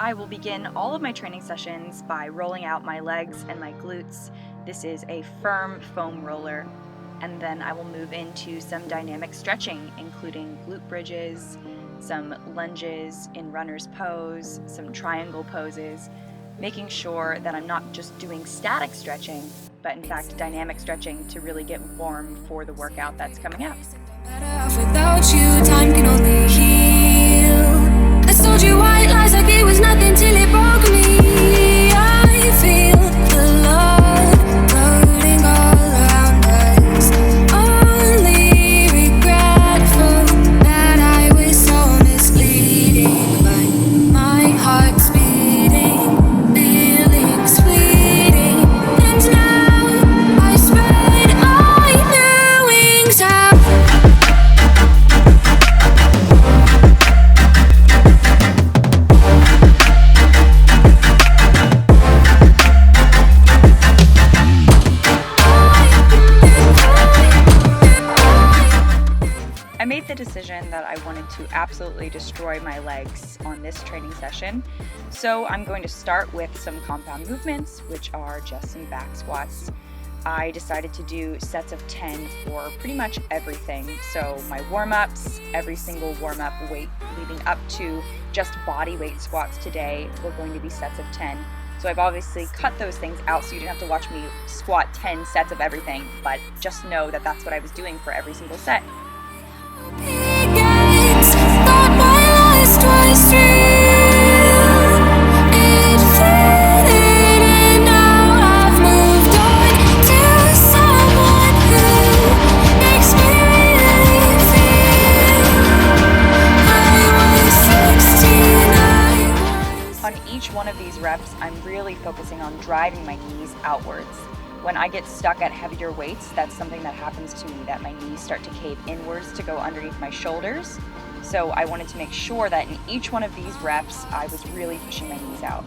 I will begin all of my training sessions by rolling out my legs and my glutes. This is a firm foam roller. And then I will move into some dynamic stretching, including glute bridges, some lunges in runner's pose, some triangle poses, making sure that I'm not just doing static stretching, but in fact dynamic stretching to really get warm for the workout that's coming up. Without you, time can only heal. I told you white lies like it was nothing till it broke me. I feel the love floating all around us. Only regretful that I was so misleading. But my heart's beating, feelings fleeting, and now I spread my new wings out. I made the decision that I wanted to absolutely destroy my legs on this training session, so I'm going to start with some compound movements, which are just some back squats. I decided to do sets of 10 for pretty much everything, so my warm-ups, every single warm-up weight leading up to just body weight squats today were going to be sets of 10. So I've obviously cut those things out so you didn't have to watch me squat 10 sets of everything, but just know that that's what I was doing for every single set. On each one of these reps, I'm really focusing on driving my knees outwards. When I get stuck at heavier weights, that's something that happens to me, that my knees start to cave inwards to go underneath my shoulders. So I wanted to make sure that in each one of these reps, I was really pushing my knees out.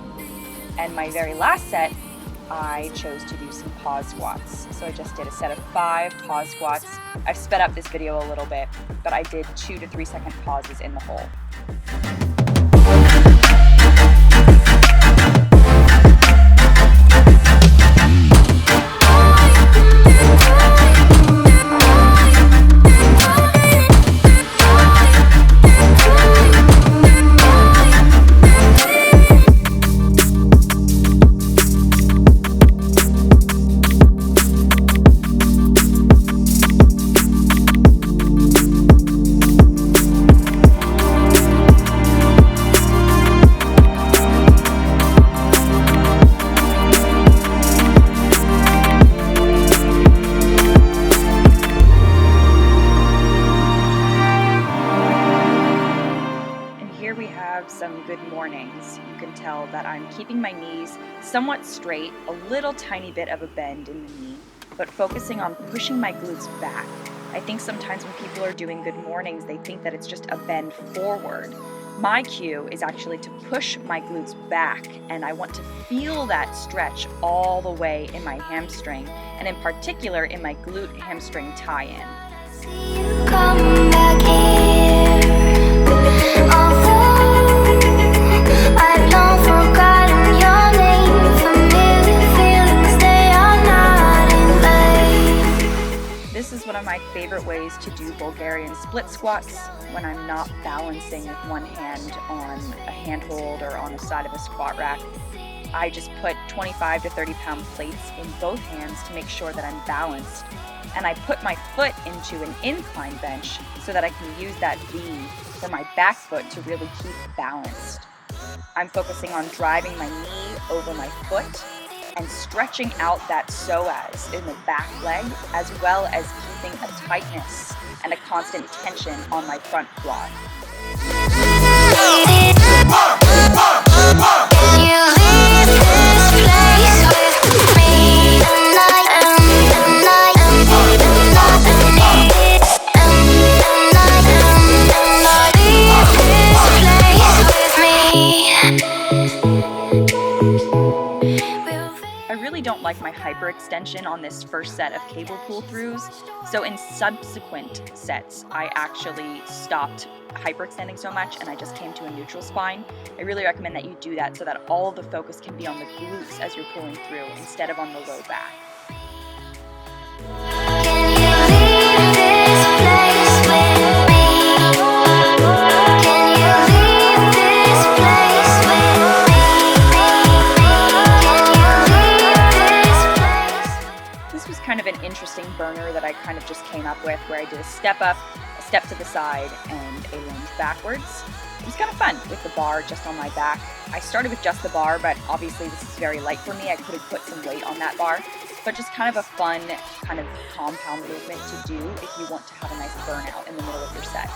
And my very last set, I chose to do some pause squats. So I just did a set of 5 pause squats. I've sped up this video a little bit, but I did 2 to 3 second pauses in the whole. Some good mornings. You can tell that I'm keeping my knees somewhat straight, a little tiny bit of a bend in the knee, but focusing on pushing my glutes back. I think sometimes when people are doing good mornings, they think that it's just a bend forward. My cue is actually to push my glutes back, and I want to feel that stretch all the way in my hamstring, and in particular in my glute hamstring tie-in. This is one of my favorite ways to do Bulgarian split squats when I'm not balancing with one hand on a handhold or on the side of a squat rack. I just put 25 to 30 pound plates in both hands to make sure that I'm balanced. And I put my foot into an incline bench so that I can use that V for my back foot to really keep balanced. I'm focusing on driving my knee over my foot and stretching out that psoas in the back leg, as well as keeping a tightness and a constant tension on my front quad. really don't like my hyperextension on this first set of cable pull-throughs, so in subsequent sets, I actually stopped hyperextending so much and I just came to a neutral spine. I really recommend that you do that so that all of the focus can be on the glutes as you're pulling through instead of on the low back. Kind of an interesting burner that I kind of just came up with, where I did a step up, a step to the side, and a lunge backwards. It was kind of fun with the bar just on my back. I started with just the bar, but obviously this is very light for me. I could have put some weight on that bar, but just kind of a fun kind of compound movement to do if you want to have a nice burnout in the middle of your set.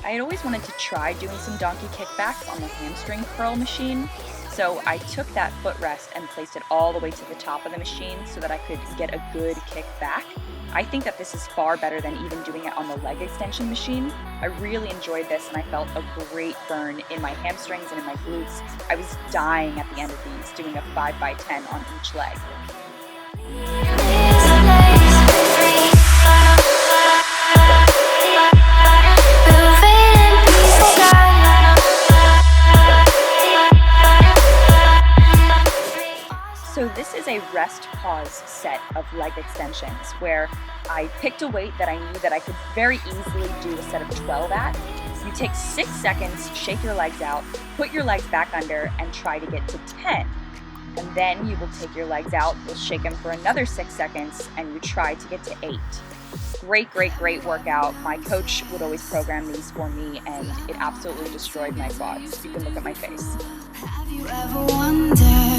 I had always wanted to try doing some donkey kickbacks on the hamstring curl machine, so I took that footrest and placed it all the way to the top of the machine so that I could get a good kick back. I think that this is far better than even doing it on the leg extension machine. I really enjoyed this and I felt a great burn in my hamstrings and in my glutes. I was dying at the end of these, doing a 5x10 on each leg. So this is a rest pause set of leg extensions where I picked a weight that I knew that I could very easily do a set of 12 at. You take 6 seconds, shake your legs out, put your legs back under, and try to get to 10. And then you will take your legs out, you'll shake them for another 6 seconds, and you try to get to 8. Great workout. My coach would always program these for me, and it absolutely destroyed my quads. You can look at my face. Have you ever wondered